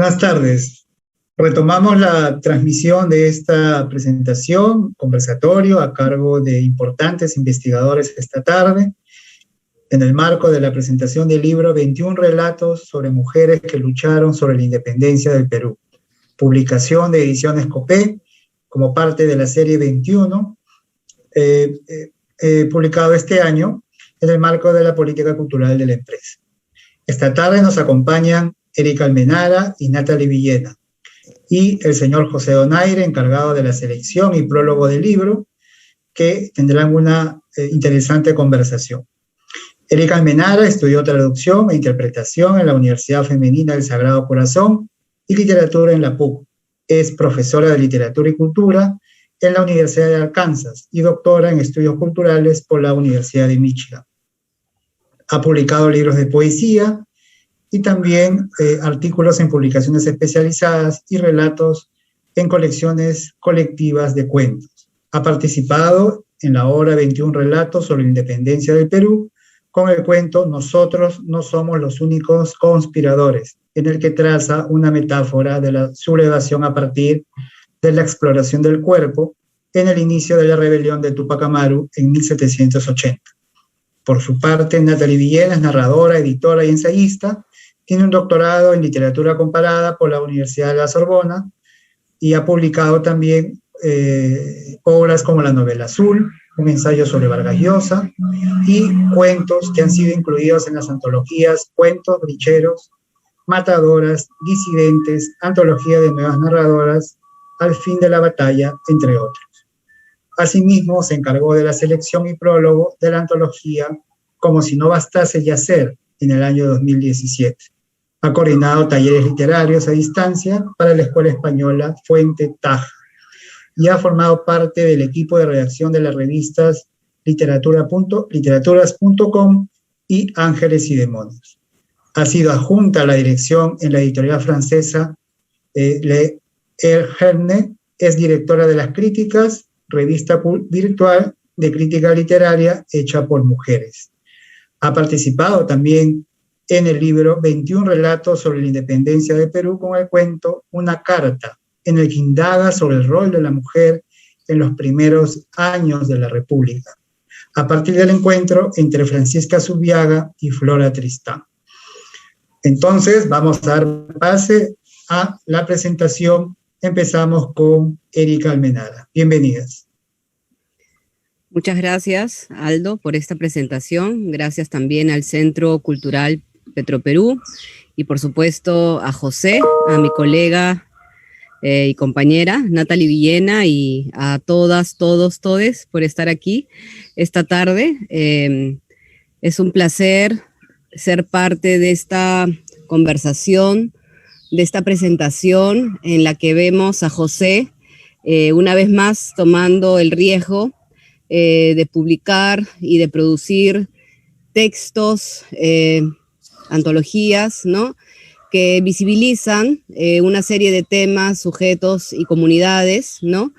Buenas tardes. Retomamos la transmisión de esta presentación, conversatorio a cargo de importantes investigadores esta tarde, en el marco de la presentación del libro 21 relatos sobre mujeres que lucharon sobre la independencia del Perú, publicación de Ediciones Copé, como parte de la serie 21, publicado este año en el marco de la política cultural de la empresa. Esta tarde nos acompañan Erika Almenara y Natalie Villena, y el señor José Donaire, encargado de la selección y prólogo del libro, que tendrán una interesante conversación. Erika Almenara estudió traducción e interpretación en la Universidad Femenina del Sagrado Corazón y literatura en la PUC. Es profesora de literatura y cultura en la Universidad de Arkansas y doctora en estudios culturales por la Universidad de Michigan. Ha publicado libros de poesía y también artículos en publicaciones especializadas y relatos en colecciones colectivas de cuentos. Ha participado en la obra 21 relatos sobre la independencia del Perú con el cuento Nosotros no somos los únicos conspiradores, en el que traza una metáfora de la sublevación a partir de la exploración del cuerpo en el inicio de la rebelión de Túpac Amaru en 1780. Por su parte, Natalie Villena es narradora, editora y ensayista. Tiene un doctorado en literatura comparada por la Universidad de la Sorbona y ha publicado también obras como La novela azul, un ensayo sobre Vargas Llosa, y cuentos que han sido incluidos en las antologías Cuentos Bricheros, Matadoras, Disidentes, Antología de Nuevas Narradoras, Al fin de la batalla, entre otros. Asimismo, se encargó de la selección y prólogo de la antología Como si no bastase yacer, en el año 2017. Ha coordinado talleres literarios a distancia para la Escuela Española Fuente Taja y ha formado parte del equipo de redacción de las revistas literaturas.com y Ángeles y Demonios. Ha sido adjunta a la dirección en la editorial francesa Le Herne, es directora de Las Críticas, revista virtual de crítica literaria hecha por mujeres. Ha participado también en el libro 21 relatos sobre la independencia de Perú con el cuento Una carta, en el que indaga sobre el rol de la mujer en los primeros años de la República, a partir del encuentro entre Francisca Zubiaga y Flora Tristán. Entonces, vamos a dar pase a la presentación. Empezamos con Erika Almenara. Bienvenidas. Muchas gracias, Aldo, por esta presentación. Gracias también al Centro Cultural Petroperú y, por supuesto, a José, a mi colega y compañera Natalie Villena, y a todas, todos, todes por estar aquí esta tarde. Es un placer ser parte de esta conversación, de esta presentación en la que vemos a José una vez más tomando el riesgo de publicar y de producir textos, antologías, ¿no?, que visibilizan una serie de temas, sujetos y comunidades, ¿no?,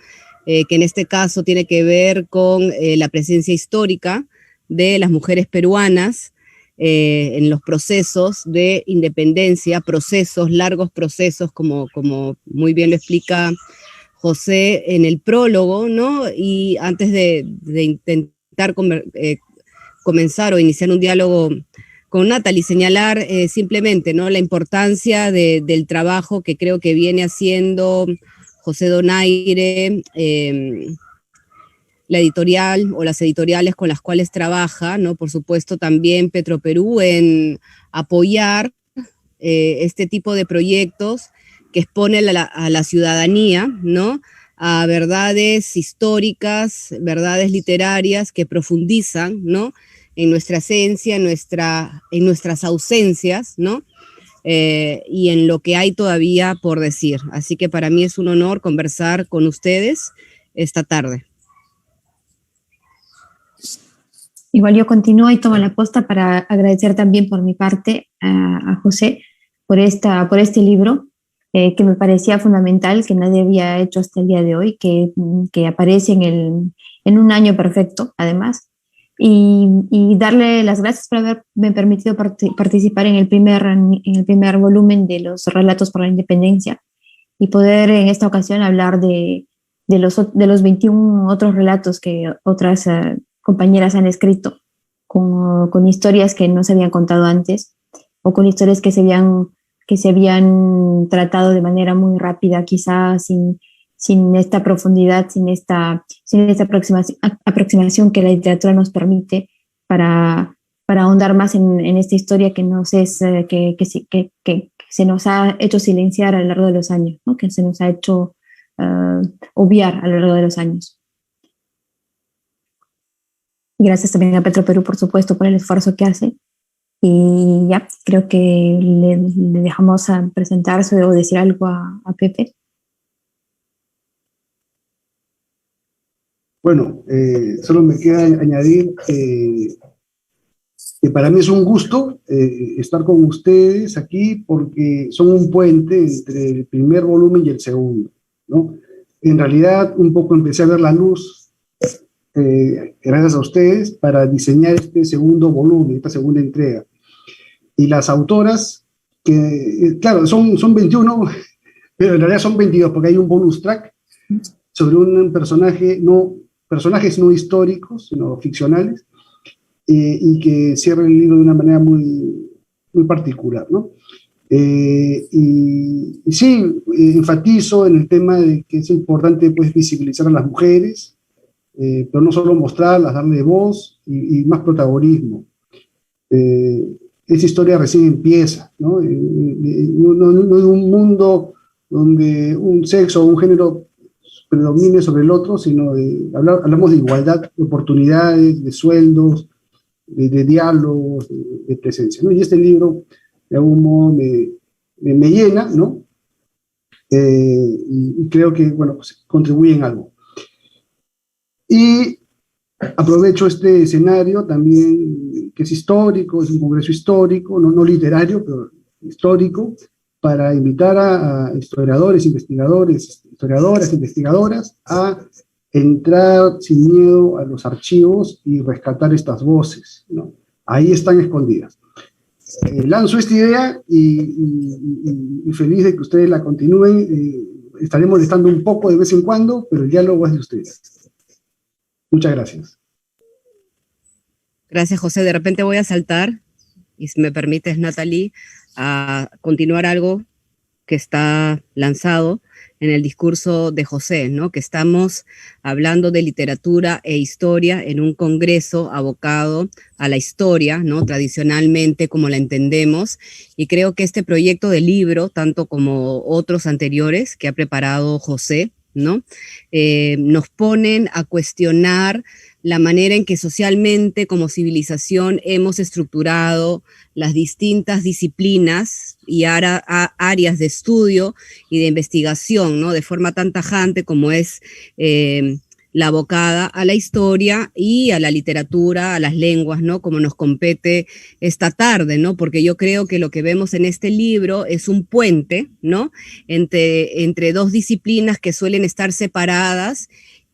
que en este caso tiene que ver con la presencia histórica de las mujeres peruanas en los procesos de independencia, procesos, largos procesos, como muy bien lo explica José en el prólogo, ¿no? Y antes de intentar comenzar o iniciar un diálogo con Natalie, señalar simplemente, ¿no?, la importancia del trabajo que creo que viene haciendo José Donaire, la editorial o las editoriales con las cuales trabaja, ¿no? Por supuesto también Petroperú, en apoyar este tipo de proyectos que expone a la ciudadanía, ¿no?, a verdades históricas, verdades literarias que profundizan, ¿no?, en nuestra esencia, en nuestras ausencias, ¿no?, y en lo que hay todavía por decir. Así que para mí es un honor conversar con ustedes esta tarde. Igual yo continúo y tomo la posta para agradecer también por mi parte a José por este libro, que me parecía fundamental, que nadie había hecho hasta el día de hoy, que aparece en un año perfecto, además, y darle las gracias por haberme permitido participar en el primer volumen de los Relatos por la Independencia y poder en esta ocasión hablar de los 21 otros relatos que otras compañeras han escrito con historias que no se habían contado antes o con historias que se habían tratado de manera muy rápida, quizás sin esta profundidad, sin esta aproximación que la literatura nos permite para ahondar más en esta historia que se nos ha hecho silenciar a lo largo de los años, ¿no? Que se nos ha hecho obviar a lo largo de los años. Y gracias también a Petro Perú, por supuesto, por el esfuerzo que hace. Y ya, creo que le dejamos a presentarse o decir algo a Pepe. Bueno, solo me queda añadir que para mí es un gusto estar con ustedes aquí porque son un puente entre el primer volumen y el segundo, ¿no? En realidad, un poco empecé a ver la luz gracias a ustedes para diseñar este segundo volumen, esta segunda entrega. Y las autoras, que claro, son 21, pero en realidad son 22 porque hay un bonus track sobre un personajes no históricos, sino ficcionales, y que cierra el libro de una manera muy, muy particular, ¿no? Y sí, enfatizo en el tema de que es importante, pues, visibilizar a las mujeres, pero no solo mostrarlas, darle voz y más protagonismo. Esta historia recién empieza, ¿no? No es un mundo donde un sexo o un género predomine sobre el otro, sino hablamos de igualdad de oportunidades, de sueldos, de diálogos, de presencia, ¿no? Y este libro, de algún modo, me llena, ¿no? Y creo que, bueno, pues, contribuye en algo. Y aprovecho este escenario también, que es histórico, es un congreso histórico, no literario, pero histórico, para invitar a historiadores, historiadoras, investigadoras, a entrar sin miedo a los archivos y rescatar estas voces, ¿no? Ahí están escondidas. Lanzo esta idea y feliz de que ustedes la continúen. Estaré molestando un poco de vez en cuando, pero el diálogo es de ustedes. Muchas gracias. Gracias, José. De repente voy a saltar, y si me permites, Natalie, a continuar algo que está lanzado en el discurso de José, ¿no? Que estamos hablando de literatura e historia en un congreso abocado a la historia, ¿no? Tradicionalmente como la entendemos, y creo que este proyecto de libro, tanto como otros anteriores que ha preparado José, ¿no? Nos ponen a cuestionar la manera en que socialmente como civilización hemos estructurado las distintas disciplinas y áreas de estudio y de investigación, ¿no? De forma tan tajante como es la abocada a la historia y a la literatura, a las lenguas, ¿no? Como nos compete esta tarde, ¿no? Porque yo creo que lo que vemos en este libro es un puente, ¿no? Entre dos disciplinas que suelen estar separadas,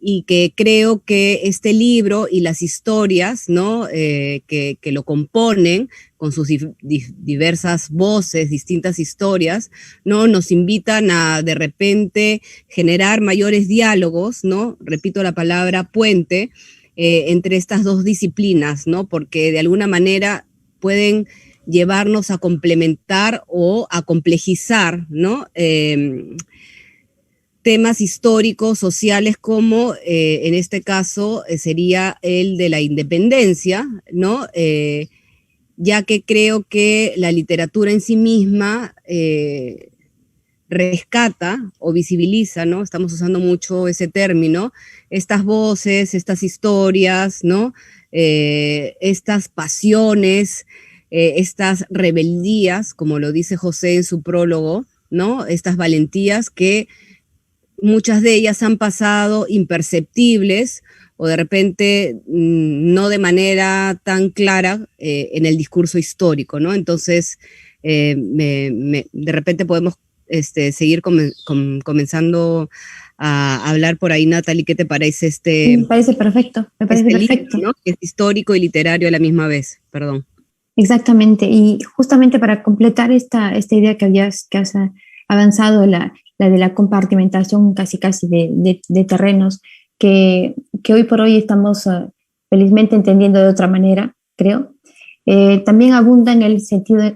y que creo que este libro y las historias, ¿no? Que lo componen con sus diversas voces, distintas historias, ¿no? Nos invitan a de repente generar mayores diálogos, ¿no? Repito la palabra puente, entre estas dos disciplinas, ¿no? Porque de alguna manera pueden llevarnos a complementar o a complejizar, ¿no? Temas históricos, sociales, como en este caso sería el de la independencia, ¿no? Ya que creo que la literatura en sí misma rescata o visibiliza, ¿no? Estamos usando mucho ese término, estas voces, estas historias, ¿no? Estas pasiones, estas rebeldías, como lo dice José en su prólogo, ¿no? Estas valentías que muchas de ellas han pasado imperceptibles o de repente no de manera tan clara en el discurso histórico, ¿no? Entonces, de repente podemos seguir comenzando a hablar por ahí, Natalie. ¿Qué te parece Me parece perfecto, me parece perfecto. Libro, ¿no? Que es histórico y literario a la misma vez, perdón. Exactamente, y justamente para completar esta idea que has avanzado, la de la compartimentación casi de terrenos, que hoy por hoy estamos felizmente entendiendo de otra manera, creo. También abunda en el sentido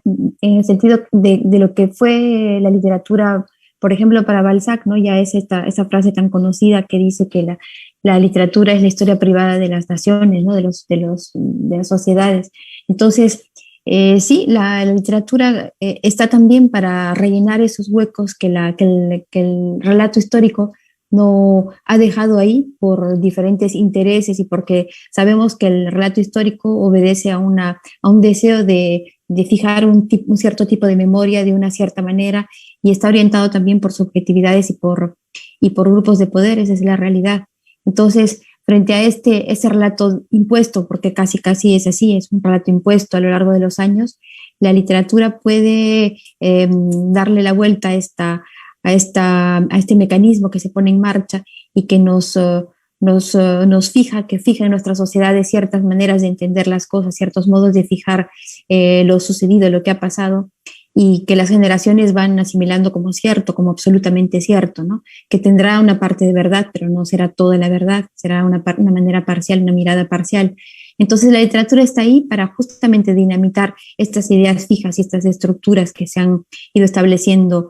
de lo que fue la literatura, por ejemplo, para Balzac, ¿no? Ya es esa frase tan conocida que dice que la literatura es la historia privada de las naciones, ¿no? De las sociedades. Entonces, sí, la literatura está también para rellenar esos huecos que el relato histórico no ha dejado ahí por diferentes intereses y porque sabemos que el relato histórico obedece a un deseo de fijar un cierto tipo de memoria de una cierta manera y está orientado también por subjetividades y por grupos de poder. Esa es la realidad. Entonces, frente a ese relato impuesto, porque casi es así, es un relato impuesto a lo largo de los años, la literatura puede darle la vuelta a este mecanismo que se pone en marcha y que nos fija en nuestras sociedades ciertas maneras de entender las cosas, ciertos modos de fijar lo sucedido, lo que ha pasado, y que las generaciones van asimilando como cierto, como absolutamente cierto, ¿no? Que tendrá una parte de verdad, pero no será toda la verdad, será una manera parcial, una mirada parcial. Entonces la literatura está ahí para justamente dinamitar estas ideas fijas y estas estructuras que se han ido estableciendo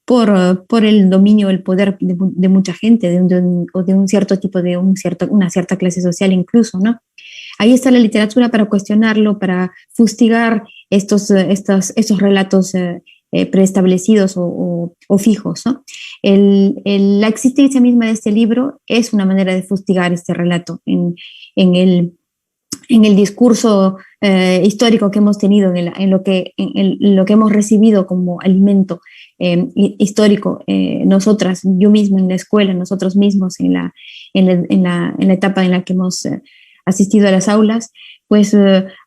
por el dominio, el poder de mucha gente, o de un cierto tipo, una cierta clase social incluso, ¿no? Ahí está la literatura para cuestionarlo, para fustigar estos relatos preestablecidos o fijos, ¿no? La existencia misma de este libro es una manera de fustigar este relato en el discurso histórico que hemos tenido, en lo que hemos recibido como alimento histórico, nosotras, yo misma en la escuela, nosotros mismos en la etapa en la que hemos asistido a las aulas, pues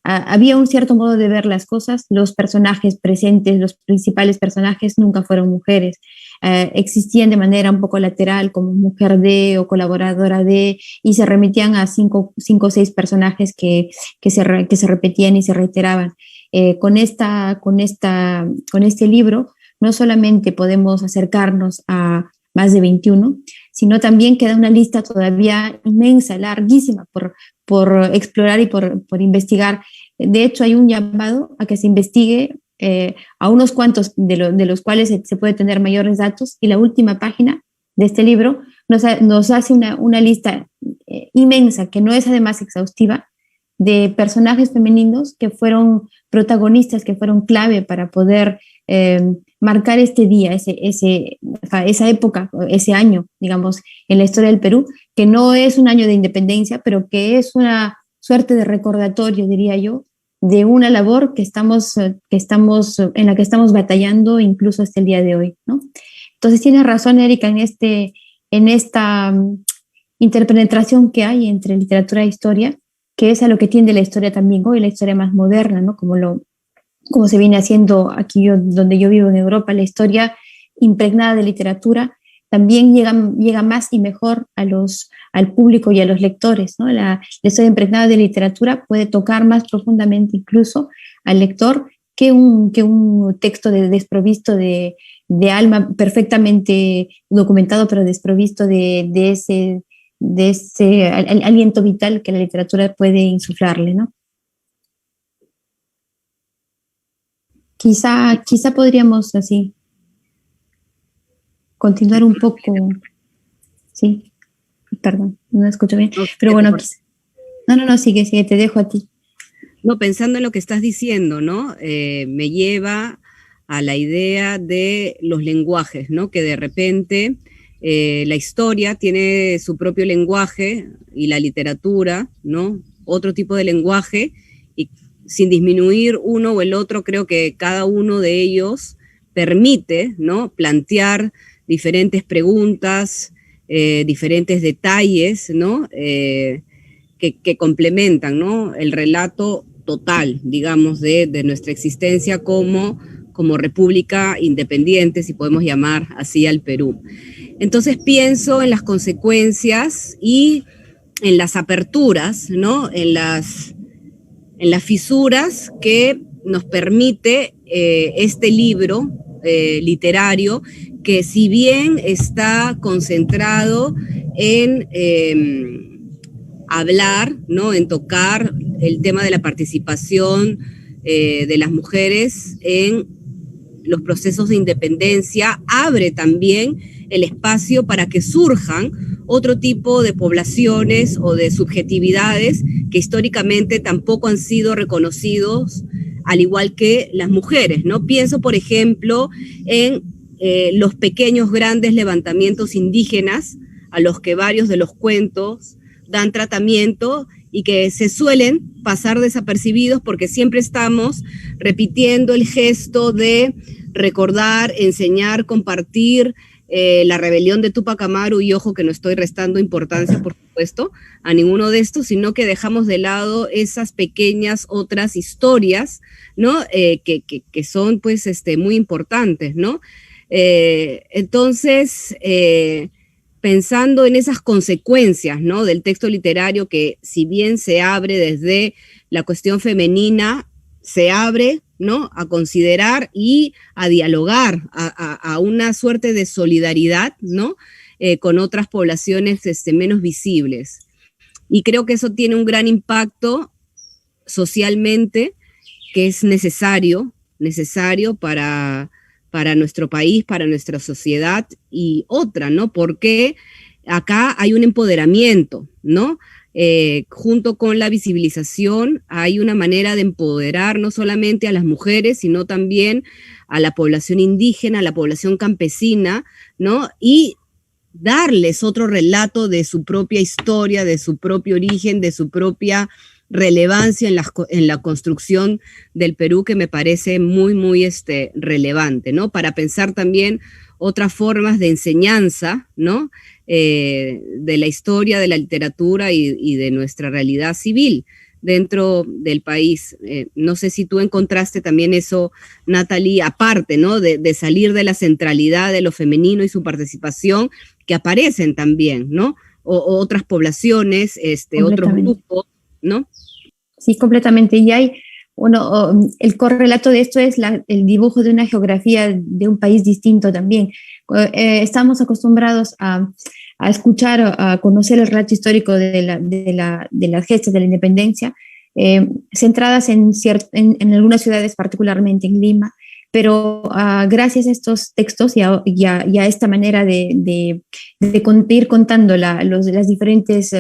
había un cierto modo de ver las cosas. Los personajes presentes, los principales personajes nunca fueron mujeres. Existían de manera un poco lateral como mujer de o colaboradora de, y se remitían a cinco o seis personajes que se repetían y se reiteraban. Con este libro no solamente podemos acercarnos a más de 21, sino también queda una lista todavía inmensa, larguísima por explorar y por investigar. De hecho, hay un llamado a que se investigue a unos cuantos de los cuales se puede tener mayores datos, y la última página de este libro nos hace una lista inmensa, que no es además exhaustiva, de personajes femeninos que fueron protagonistas, que fueron clave para poder marcar este día, esa época, ese año, digamos, en la historia del Perú, que no es un año de independencia, pero que es una suerte de recordatorio, diría yo, de una labor en la que estamos batallando incluso hasta el día de hoy, ¿no? Entonces tienes razón, Erika, en esta interpenetración que hay entre literatura e historia, que es a lo que tiende la historia también hoy, la historia más moderna, ¿no? Como se viene haciendo aquí donde yo vivo en Europa, la historia impregnada de literatura también llega más y mejor al público y a los lectores, ¿no? La historia impregnada de literatura puede tocar más profundamente incluso al lector que un texto desprovisto de alma, perfectamente documentado, pero desprovisto de ese aliento vital que la literatura puede insuflarle, ¿no? Quizá podríamos así continuar un poco. Sí, perdón, no escucho bien. No, pero bueno, no, sigue, te dejo a ti. No, pensando en lo que estás diciendo, ¿no? Me lleva a la idea de los lenguajes, ¿no? Que de repente la historia tiene su propio lenguaje y la literatura, ¿no? Otro tipo de lenguaje, y sin disminuir uno o el otro, creo que cada uno de ellos permite, ¿no? Plantear diferentes preguntas, diferentes detalles, ¿no? Que complementan, ¿no? El relato total, digamos, de nuestra existencia como como república independiente, si podemos llamar así al Perú. Entonces pienso en las consecuencias y en las aperturas, ¿no? En las fisuras que nos permite este libro literario, que si bien está concentrado en hablar, ¿no? En tocar el tema de la participación de las mujeres en los procesos de independencia, abre también el espacio para que surjan otro tipo de poblaciones o de subjetividades que históricamente tampoco han sido reconocidos, al igual que las mujeres, ¿no? Pienso, por ejemplo, en los pequeños, grandes levantamientos indígenas a los que varios de los cuentos dan tratamiento y que se suelen pasar desapercibidos porque siempre estamos repitiendo el gesto de recordar, enseñar, compartir la rebelión de Túpac Amaru, y ojo que no estoy restando importancia, por supuesto, a ninguno de estos, sino que dejamos de lado esas pequeñas otras historias, ¿no? Que son pues muy importantes, ¿no? Entonces, pensando en esas consecuencias, ¿no? Del texto literario, que si bien se abre desde la cuestión femenina, se abre, ¿no? A considerar y a dialogar, a una suerte de solidaridad, ¿no? Con otras poblaciones menos visibles. Y creo que eso tiene un gran impacto socialmente, que es necesario para nuestro país, para nuestra sociedad, y otra, ¿no? Porque acá hay un empoderamiento, ¿no? Junto con la visibilización hay una manera de empoderar no solamente a las mujeres, sino también a la población indígena, a la población campesina, ¿no? Y darles otro relato de su propia historia, de su propio origen, de su propia relevancia en la construcción del Perú, que me parece muy, muy relevante, ¿no? Para pensar también otras formas de enseñanza, ¿no? De la historia, de la literatura y de nuestra realidad civil dentro del país. No sé si tú encontraste también eso, Natalie, aparte, ¿no? De salir de la centralidad de lo femenino y su participación, que aparecen también, ¿no? O otras poblaciones, otros grupos, ¿no? Sí, completamente. Y hay, el correlato de esto es el dibujo de una geografía de un país distinto también. Estamos acostumbrados a escuchar, a conocer el relato histórico de las gestas de la independencia, centradas en algunas ciudades, particularmente en Lima, pero gracias a estos textos y a esta manera de ir contando las diferentes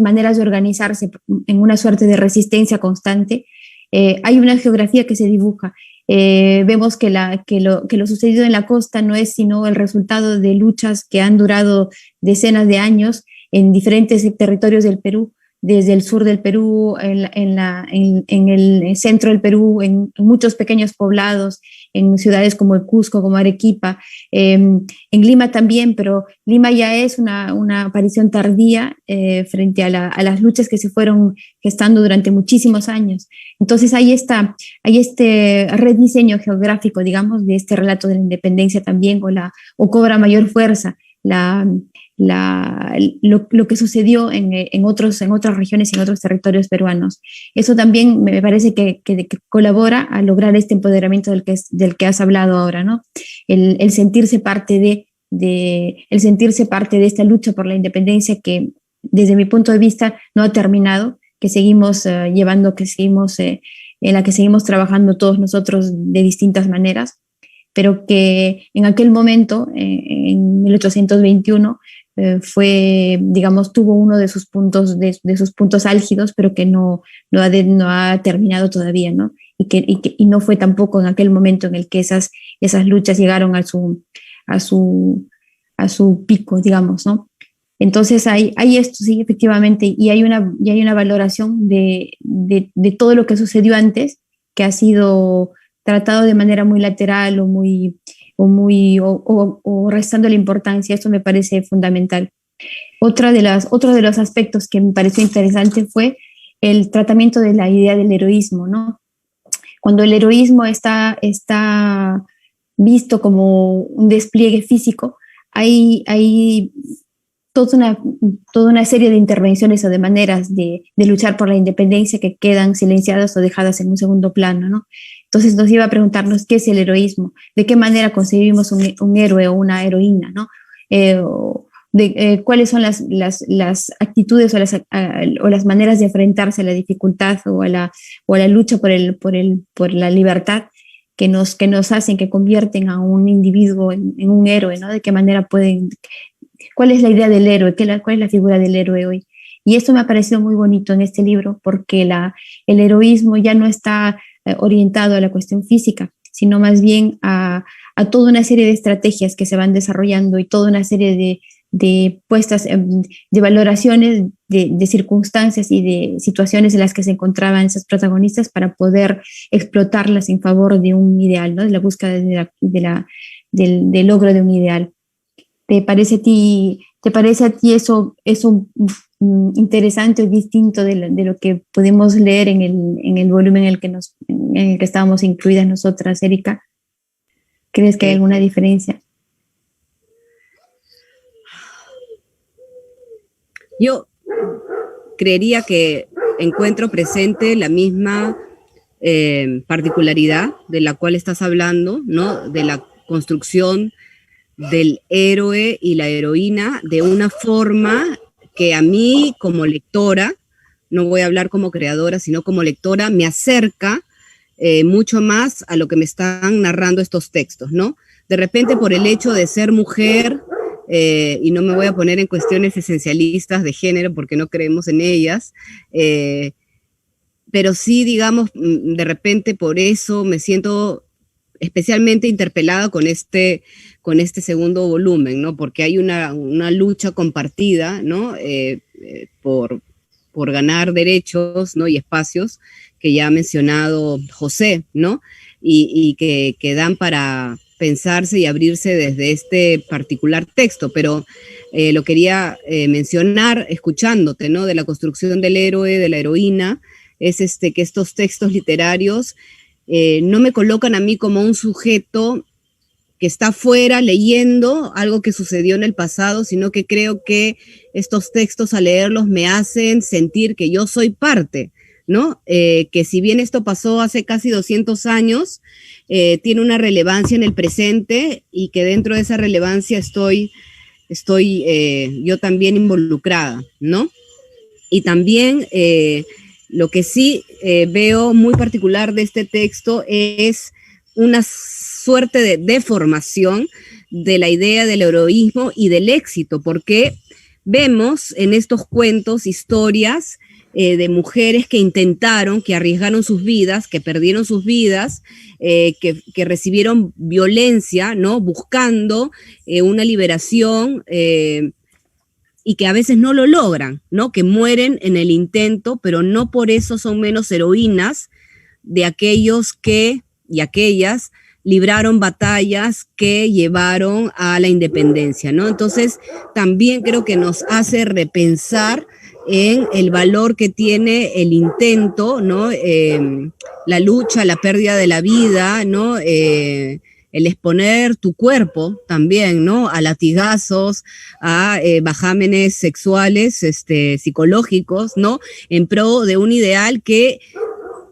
maneras de organizarse en una suerte de resistencia constante, hay una geografía que se dibuja. Vemos que lo sucedido en la costa no es sino el resultado de luchas que han durado decenas de años en diferentes territorios del Perú, desde el sur del Perú, en el centro del Perú, en muchos pequeños poblados, en ciudades como el Cusco, como Arequipa, en Lima también, pero Lima ya es una aparición tardía frente a las luchas que se fueron gestando durante muchísimos años. Entonces hay este rediseño geográfico, digamos, de este relato de la independencia también, o cobra mayor fuerza lo que sucedió en otras regiones y en otros territorios peruanos. Eso también me parece que colabora a lograr este empoderamiento del que has hablado ahora, ¿no? El sentirse parte de esta lucha por la independencia, que desde mi punto de vista no ha terminado, que seguimos llevando, en la que seguimos trabajando todos nosotros de distintas maneras, pero que en aquel momento, en 1821, tuvo uno de sus puntos álgidos, pero que no ha terminado todavía, ¿no? Y no fue tampoco en aquel momento en el que esas luchas llegaron a su pico, digamos, ¿no? Entonces hay esto, sí, efectivamente, y hay una valoración de todo lo que sucedió antes, que ha sido tratado de manera muy lateral o restando la importancia. Esto me parece fundamental. Otro de los aspectos que me pareció interesante fue el tratamiento de la idea del heroísmo, ¿no? Cuando el heroísmo está visto como un despliegue físico, hay toda una serie de intervenciones o de maneras de luchar por la independencia que quedan silenciadas o dejadas en un segundo plano, ¿no? Entonces nos iba a preguntarnos qué es el heroísmo, de qué manera concebimos un héroe o una heroína, ¿no? Cuáles son las actitudes o las maneras de enfrentarse a la dificultad o a la lucha por la libertad que nos hacen, que convierten a un individuo en un héroe, ¿no? De qué manera cuál es la idea del héroe, cuál es la figura del héroe hoy. Y esto me ha parecido muy bonito en este libro, porque el heroísmo ya no está orientado a la cuestión física, sino más bien a toda una serie de estrategias que se van desarrollando y toda una serie de puestas, de valoraciones de circunstancias y de situaciones en las que se encontraban esos protagonistas para poder explotarlas en favor de un ideal, ¿no? De la búsqueda del logro de un ideal. ¿Te parece a ti eso interesante o distinto de lo que pudimos leer en el volumen en el que estábamos incluidas nosotras, Erika? ¿Crees que hay alguna diferencia? Yo creería que encuentro presente la misma particularidad de la cual estás hablando, ¿no? De la construcción del héroe y la heroína de una forma que a mí como lectora, no voy a hablar como creadora, sino como lectora, me acerca mucho más a lo que me están narrando estos textos, ¿no? De repente por el hecho de ser mujer, y no me voy a poner en cuestiones esencialistas de género porque no creemos en ellas, pero sí, digamos, de repente por eso me siento especialmente interpelada con este segundo volumen, ¿no? Porque hay una lucha compartida, ¿no? Por ganar derechos, ¿no? Y espacios que ya ha mencionado José, ¿no? Y que dan para pensarse y abrirse desde este particular texto, pero lo quería mencionar escuchándote, ¿no? De la construcción del héroe, de la heroína, es que estos textos literarios no me colocan a mí como un sujeto que está fuera leyendo algo que sucedió en el pasado, sino que creo que estos textos al leerlos me hacen sentir que yo soy parte, ¿no? Que si bien esto pasó hace casi 200 años, tiene una relevancia en el presente y que dentro de esa relevancia estoy yo también involucrada, ¿no? Y también lo que sí veo muy particular de este texto es una suerte de deformación de la idea del heroísmo y del éxito, porque vemos en estos cuentos historias de mujeres que intentaron, que arriesgaron sus vidas, que perdieron sus vidas, que recibieron violencia, ¿no? Buscando una liberación y que a veces no lo logran, ¿no? Que mueren en el intento, pero no por eso son menos heroínas de aquellos que y aquellas libraron batallas que llevaron a la independencia, ¿no? Entonces, también creo que nos hace repensar en el valor que tiene el intento, ¿no? La lucha, la pérdida de la vida, ¿no? El exponer tu cuerpo también, ¿no? A latigazos, a bajámenes sexuales, psicológicos, ¿no? En pro de un ideal que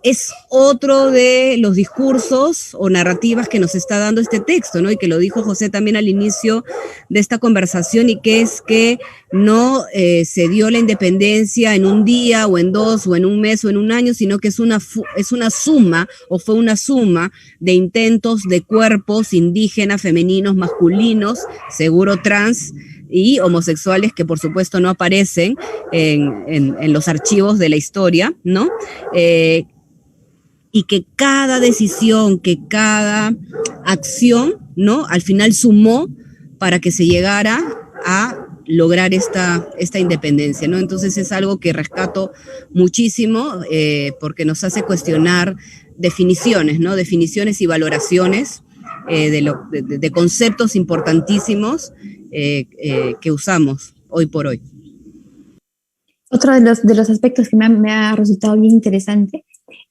es otro de los discursos o narrativas que nos está dando este texto, ¿no? Y que lo dijo José también al inicio de esta conversación, y que es que no se dio la independencia en un día o en dos o en un mes o en un año, sino que es una suma o fue una suma de intentos de cuerpos indígenas, femeninos, masculinos, seguro trans y homosexuales que por supuesto no aparecen en los archivos de la historia, ¿no? Y que cada decisión, que cada acción, ¿no? Al final sumó para que se llegara a lograr esta independencia, ¿no? Entonces es algo que rescato muchísimo porque nos hace cuestionar definiciones, ¿no? Definiciones y valoraciones de conceptos importantísimos que usamos hoy por hoy. Otro de los aspectos que me ha resultado bien interesante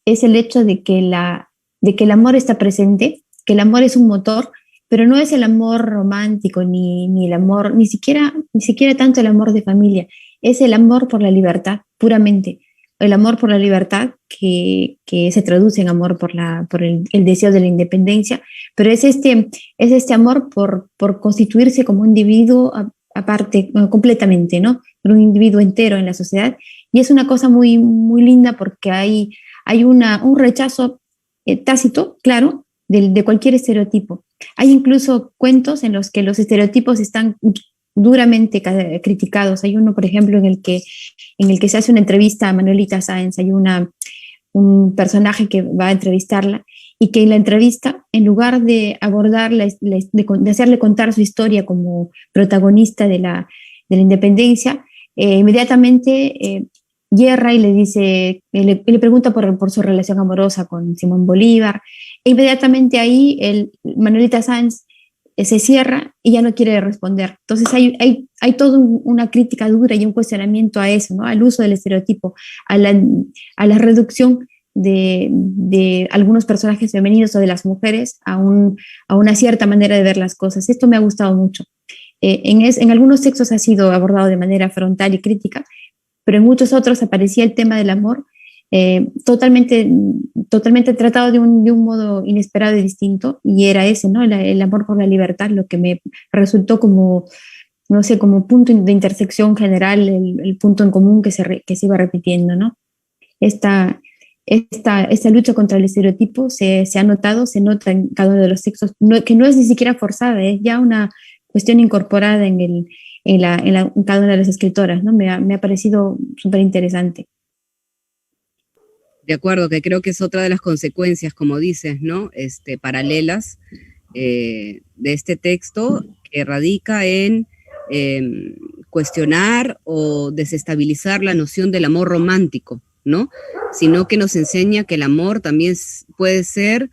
es el hecho de que la de que el amor está presente, que el amor es un motor, pero no es el amor romántico, ni el amor, ni siquiera tanto el amor de familia, es el amor por la libertad, puramente. El amor por la libertad que se traduce en amor por el deseo de la independencia, pero es este amor por constituirse como un individuo aparte, completamente, ¿no? Un individuo entero en la sociedad. Y es una cosa muy, muy linda porque hay un rechazo tácito, claro, de cualquier estereotipo. Hay incluso cuentos en los que los estereotipos están duramente criticados. Hay uno, por ejemplo, en el que se hace una entrevista a Manuelita Sáenz. Hay un personaje que va a entrevistarla y que en la entrevista, en lugar de abordarla, de hacerle contar su historia como protagonista de la independencia, inmediatamente yerra y le dice, le pregunta por su relación amorosa con Simón Bolívar. E inmediatamente ahí Manuelita Sáenz se cierra y ya no quiere responder. Entonces hay toda una crítica dura y un cuestionamiento a eso, ¿no? Al uso del estereotipo, a la reducción de algunos personajes femeninos o de las mujeres a una cierta manera de ver las cosas. Esto me ha gustado mucho. En algunos textos ha sido abordado de manera frontal y crítica, pero en muchos otros aparecía el tema del amor totalmente tratado de un modo inesperado y distinto, y era ese, ¿no? El amor por la libertad, lo que me resultó como, no sé, como punto de intersección general, el punto en común que se iba repitiendo, ¿no? Esta lucha contra el estereotipo se ha notado, se nota en cada uno de los textos, que no es ni siquiera forzada, es ya una cuestión incorporada en cada una de las escritoras, ¿no? Me ha parecido súper interesante. De acuerdo, que creo que es otra de las consecuencias, como dices, ¿no? Paralelas de este texto, que radica en cuestionar o desestabilizar la noción del amor romántico, ¿no? Sino que nos enseña que el amor también puede ser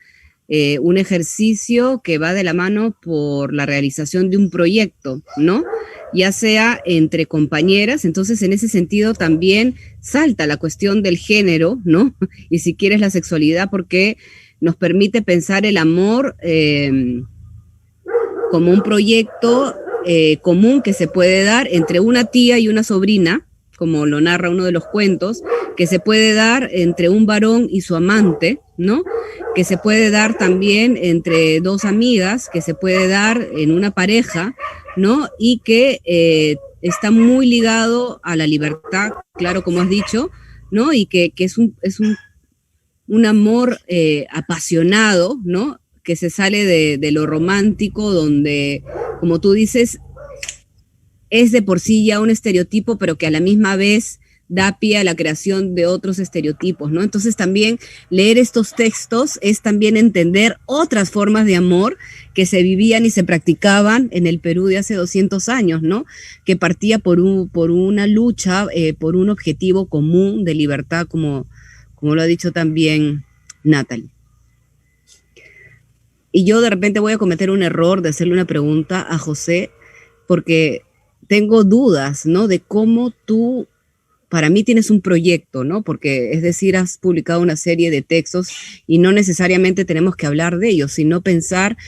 un ejercicio que va de la mano por la realización de un proyecto, ¿no? Ya sea entre compañeras. Entonces en ese sentido también salta la cuestión del género, ¿no? Y si quieres la sexualidad, porque nos permite pensar el amor como un proyecto común que se puede dar entre una tía y una sobrina, como lo narra uno de los cuentos, que se puede dar entre un varón y su amante, ¿no? Que se puede dar también entre dos amigas, que se puede dar en una pareja, ¿no? Y que está muy ligado a la libertad, claro, como has dicho, ¿no? Y que es un amor apasionado, ¿no? Que se sale de lo romántico, donde, como tú dices, es de por sí ya un estereotipo, pero que a la misma vez da pie a la creación de otros estereotipos, ¿no? Entonces también leer estos textos es también entender otras formas de amor que se vivían y se practicaban en el Perú de hace 200 años, ¿no? Que partía por una lucha, por un objetivo común de libertad, como lo ha dicho también Natalie. Y yo de repente voy a cometer un error de hacerle una pregunta a José, porque tengo dudas, ¿no? De cómo tú, para mí tienes un proyecto, ¿no? Porque, es decir, has publicado una serie de textos y no necesariamente tenemos que hablar de ellos, sino pensar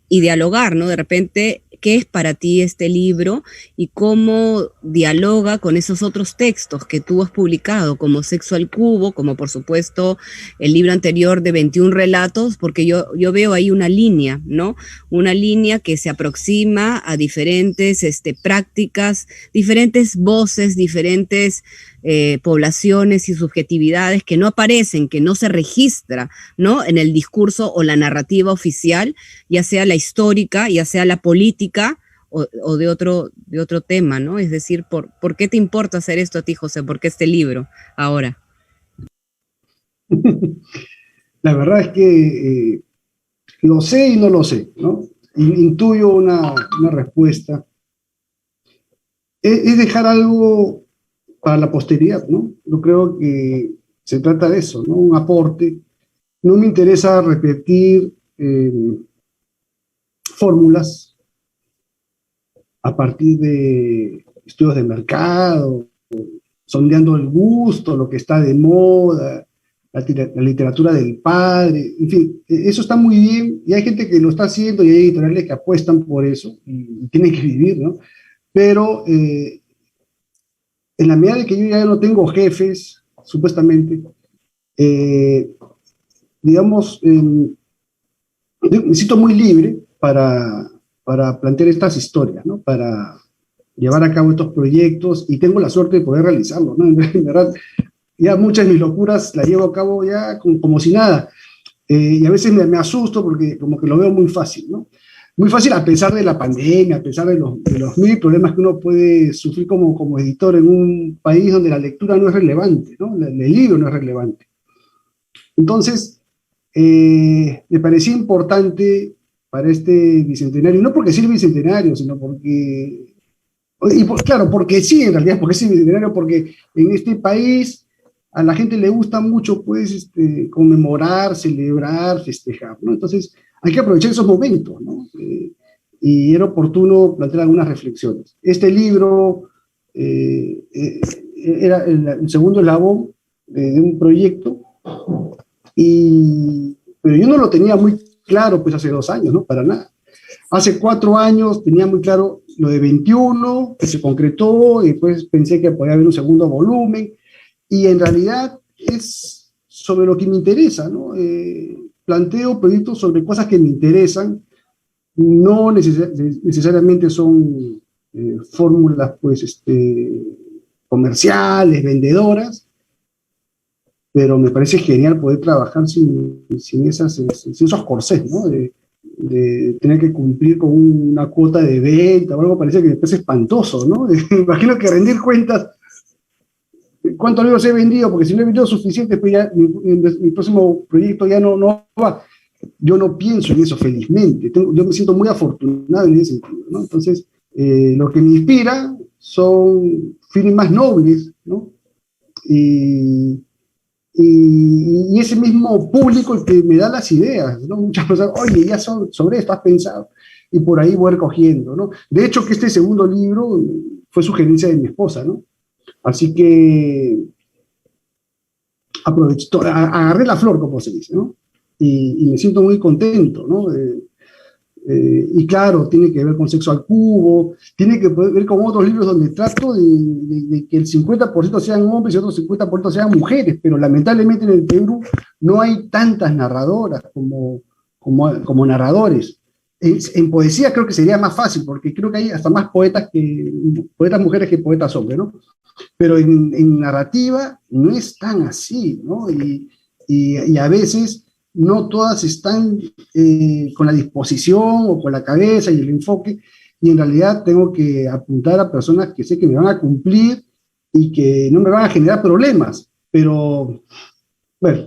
y dialogar, ¿no? De repente, ¿qué es para ti este libro y cómo dialoga con esos otros textos que tú has publicado, como Sexo al Cubo, como por supuesto el libro anterior de 21 relatos, porque yo veo ahí una línea, ¿no? Una línea que se aproxima a diferentes prácticas, diferentes voces, diferentes poblaciones y subjetividades que no aparecen, que no se registra, ¿no? En el discurso o la narrativa oficial, ya sea la histórica, ya sea la política o de otro tema, ¿no? Es decir, ¿por qué te importa hacer esto a ti, José? ¿Por qué este libro ahora? La verdad es que lo sé y no lo sé, ¿no? Intuyo una respuesta. Es dejar algo para la posteridad, ¿no? Yo creo que se trata de eso, ¿no? Un aporte. No me interesa repetir fórmulas a partir de estudios de mercado, sondeando el gusto, lo que está de moda. la literatura del padre, en fin, eso está muy bien, y hay gente que lo está haciendo, y hay editoriales que apuestan por eso, y tienen que vivir, ¿no? Pero en la medida de que yo ya no tengo jefes, supuestamente, digamos, me siento muy libre para plantear estas historias, ¿no? Para llevar a cabo estos proyectos, y tengo la suerte de poder realizarlos, ¿no? En verdad, ya muchas de mis locuras las llevo a cabo ya como si nada, y a veces me asusto porque como que lo veo muy fácil, ¿no? Muy fácil a pesar de la pandemia, a pesar de los mil problemas que uno puede sufrir como editor en un país donde la lectura no es relevante, ¿no? El libro no es relevante. Entonces, me parecía importante para este bicentenario, no porque sí el bicentenario, sino porque, claro, porque sí, en realidad, porque sí el bicentenario, porque en este país a la gente le gusta mucho, pues, conmemorar, celebrar, festejar, ¿no? Entonces, hay que aprovechar esos momentos, ¿no? Y era oportuno plantear algunas reflexiones. Este libro era el segundo eslabón de un proyecto, pero yo no lo tenía muy claro, pues, hace 2 años, ¿no? Para nada. Hace 4 años tenía muy claro lo de 21, que se concretó, y después pensé que podía haber un segundo volumen, y en realidad es sobre lo que me interesa, ¿no? Planteo proyectos sobre cosas que me interesan, no necesariamente son fórmulas, pues, comerciales, vendedoras, pero me parece genial poder trabajar sin esos corsés, ¿no? De tener que cumplir con una cuota de venta o algo, parece que después es espantoso, ¿no? Imagino que rendir cuentas, ¿cuántos libros he vendido? Porque si no he vendido suficiente, pues ya mi próximo proyecto ya no va. Yo no pienso en eso, felizmente. Yo me siento muy afortunado en ese sentido, ¿no? Entonces, lo que me inspira son fines más nobles, ¿no? Y ese mismo público el que me da las ideas, ¿no? Muchas personas, oye, ya sobre esto has pensado, y por ahí voy recogiendo, ¿no? De hecho, que este segundo libro fue sugerencia de mi esposa, ¿no? Así que aproveché, agarré la flor, como se dice, ¿no? Y me siento muy contento, ¿no? Y claro, tiene que ver con Sexo al Cubo, tiene que ver con otros libros donde trato de que el 50% sean hombres y otro 50% sean mujeres, pero lamentablemente en el Perú no hay tantas narradoras como narradores. En poesía creo que sería más fácil, porque creo que hay hasta más poetas mujeres que poetas hombres, ¿no? Pero en narrativa no es tan así, ¿no? Y a veces no todas están con la disposición o con la cabeza y el enfoque, y en realidad tengo que apuntar a personas que sé que me van a cumplir y que no me van a generar problemas, pero bueno,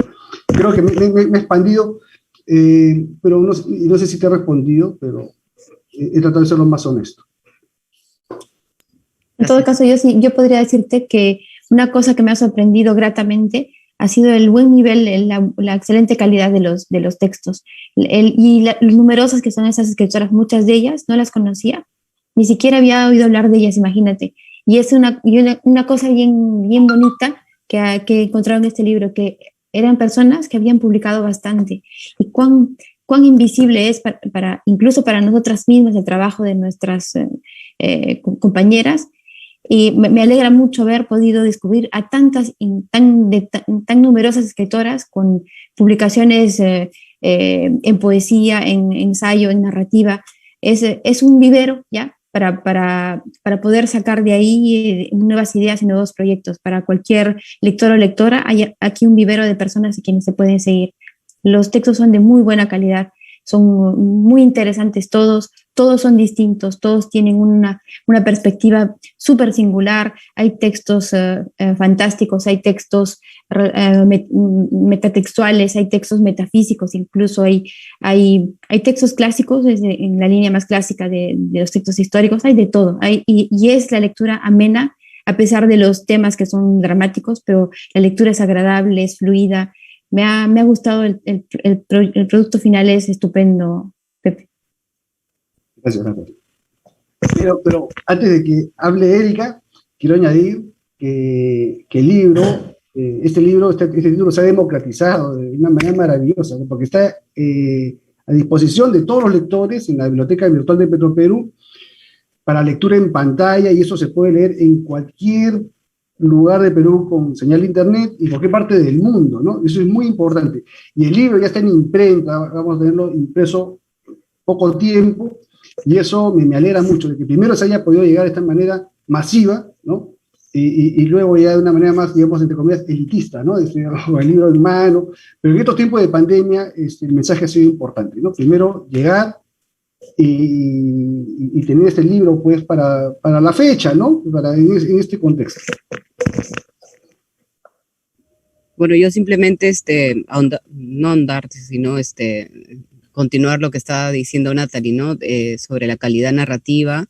creo que me he expandido, pero no sé si te he respondido, pero he tratado de ser lo más honesto. En todo caso, yo podría decirte que una cosa que me ha sorprendido gratamente ha sido el buen nivel, la excelente calidad de los textos. Numerosas que son esas escritoras, muchas de ellas no las conocía, ni siquiera había oído hablar de ellas, imagínate. Y es una cosa bien, bien bonita que he encontrado en este libro, que eran personas que habían publicado bastante. Y cuán invisible es incluso para nosotras mismas el trabajo de nuestras compañeras. Y me alegra mucho haber podido descubrir a tantas, tan numerosas escritoras con publicaciones en poesía, en ensayo, en narrativa. Es un vivero, ¿ya? Para poder sacar de ahí nuevas ideas y nuevos proyectos. Para cualquier lector o lectora, hay aquí un vivero de personas a quienes se pueden seguir. Los textos son de muy buena calidad, son muy interesantes todos son distintos, todos tienen una perspectiva súper singular. Hay textos fantásticos, hay textos metatextuales, hay textos metafísicos, incluso hay textos clásicos en la línea más clásica de los textos históricos, hay de todo, y es la lectura amena a pesar de los temas que son dramáticos, pero la lectura es agradable, es fluida. Me ha gustado el producto final, es estupendo, Pepe. Gracias, Natalia. Pero antes de que hable Erika, quiero añadir que el libro este libro se ha democratizado de una manera maravillosa, ¿no? Porque está a disposición de todos los lectores en la Biblioteca Virtual de Petroperú para lectura en pantalla, y eso se puede leer en cualquier lugar de Perú con señal de internet y cualquier parte del mundo, ¿no? Eso es muy importante. Y el libro ya está en imprenta, vamos a tenerlo impreso poco tiempo, y eso me alegra mucho, de que primero se haya podido llegar de esta manera masiva, ¿no? Y luego ya de una manera más, digamos, entre comillas, elitista, ¿no? Con el libro en mano. Pero en estos tiempos de pandemia, el mensaje ha sido importante, ¿no? Primero, llegar y tener este libro, pues, para la fecha, ¿no? En este contexto. Bueno, yo simplemente, no ahondar, sino continuar lo que estaba diciendo Natalie, ¿no? Sobre la calidad narrativa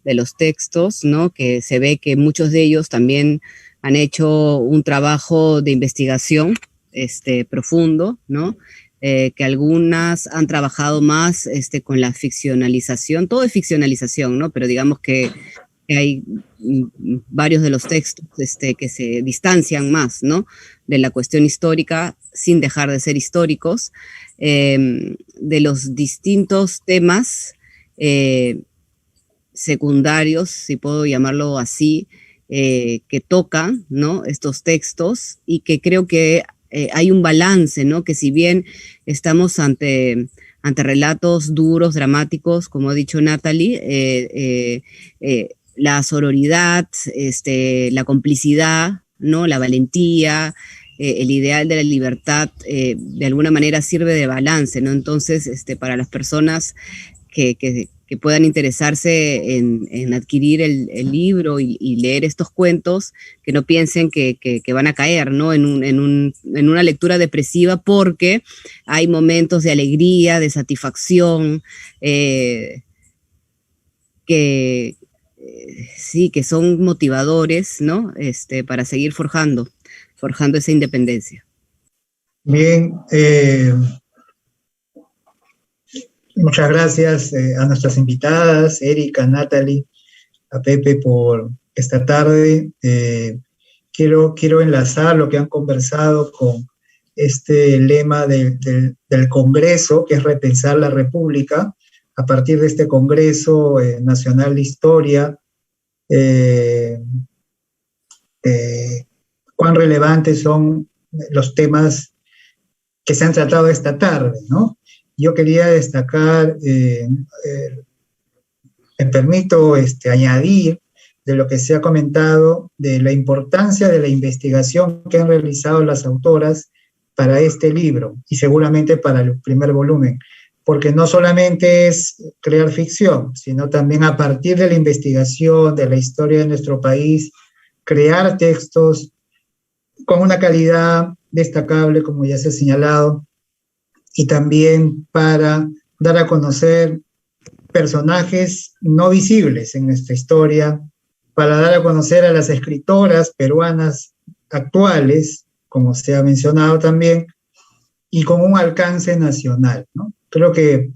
de los textos, ¿no? Que se ve que muchos de ellos también han hecho un trabajo de investigación profundo, ¿no? Que algunas han trabajado más con la ficcionalización, todo es ficcionalización, ¿no? Pero digamos que hay varios de los textos que se distancian más, ¿no? De la cuestión histórica sin dejar de ser históricos, de los distintos temas secundarios, si puedo llamarlo así, que tocan, ¿no? Estos textos, y que creo que hay un balance, ¿no? Que si bien estamos ante relatos duros, dramáticos, como ha dicho Natalie, la sororidad, la complicidad, ¿no? La valentía, el ideal de la libertad, de alguna manera sirve de balance, ¿no? Entonces, para las personas que puedan interesarse en adquirir el libro y leer estos cuentos, que no piensen que van a caer, ¿no? en una lectura depresiva, porque hay momentos de alegría, de satisfacción, sí, que son motivadores, ¿no? Para seguir forjando esa independencia. Bien, muchas gracias a nuestras invitadas, Erika, Natalie, a Pepe, por esta tarde. Quiero enlazar lo que han conversado con este lema del Congreso, que es repensar la República. A partir de este Congreso Nacional de Historia, cuán relevantes son los temas que se han tratado esta tarde, ¿no? Yo quería destacar, me permito añadir de lo que se ha comentado, de la importancia de la investigación que han realizado las autoras para este libro, y seguramente para el primer volumen, porque no solamente es crear ficción, sino también a partir de la investigación de la historia de nuestro país, crear textos con una calidad destacable, como ya se ha señalado, y también para dar a conocer personajes no visibles en nuestra historia, para dar a conocer a las escritoras peruanas actuales, como se ha mencionado también, y con un alcance nacional, ¿no? Creo que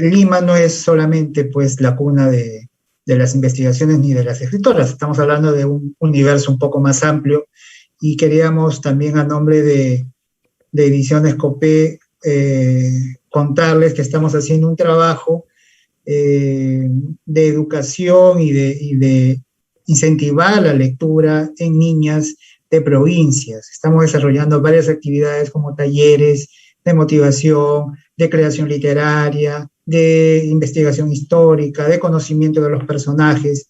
Lima no es solamente, pues, la cuna de las investigaciones ni de las escritoras, estamos hablando de un universo un poco más amplio, y queríamos también, a nombre de Ediciones Copé, contarles que estamos haciendo un trabajo de educación y de incentivar la lectura en niñas de provincias. Estamos desarrollando varias actividades como talleres de motivación, de creación literaria, de investigación histórica, de conocimiento de los personajes,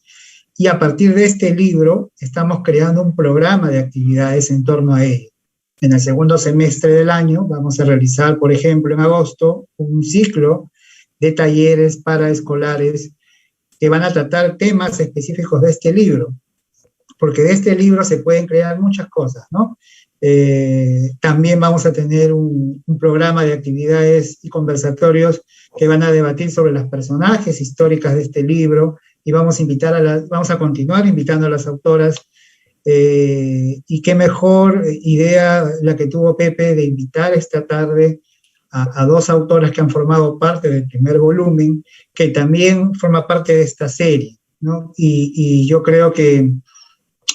y a partir de este libro estamos creando un programa de actividades en torno a ello. En el segundo semestre del año vamos a realizar, por ejemplo, en agosto, un ciclo de talleres para escolares que van a tratar temas específicos de este libro, porque de este libro se pueden crear muchas cosas, ¿no? También vamos a tener un programa de actividades y conversatorios que van a debatir sobre los personajes históricos de este libro, y vamos a continuar invitando a las autoras, y qué mejor idea la que tuvo Pepe de invitar esta tarde a dos autoras que han formado parte del primer volumen, que también forma parte de esta serie, ¿no? Y yo creo que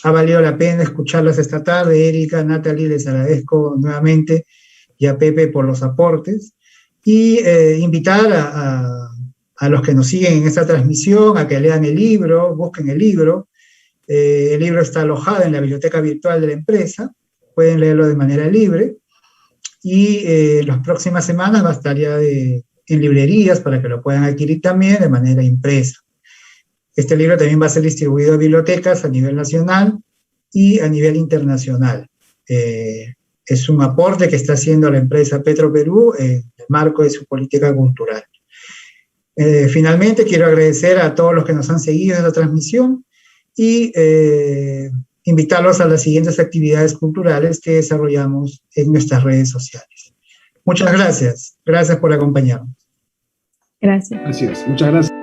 Ha valido la pena escucharlas esta tarde. Erika, Natalie, les agradezco nuevamente, y a Pepe por los aportes. Y invitar a los que nos siguen en esta transmisión a que lean el libro, busquen el libro. El libro está alojado en la biblioteca virtual de la empresa, pueden leerlo de manera libre, y las próximas semanas va a estar ya en librerías para que lo puedan adquirir también de manera impresa. Este libro también va a ser distribuido a bibliotecas a nivel nacional y a nivel internacional. Es un aporte que está haciendo la empresa Petroperú en el marco de su política cultural. Finalmente, quiero agradecer a todos los que nos han seguido en la transmisión y invitarlos a las siguientes actividades culturales que desarrollamos en nuestras redes sociales. Muchas gracias. Gracias por acompañarnos. Gracias. Así es. Muchas gracias.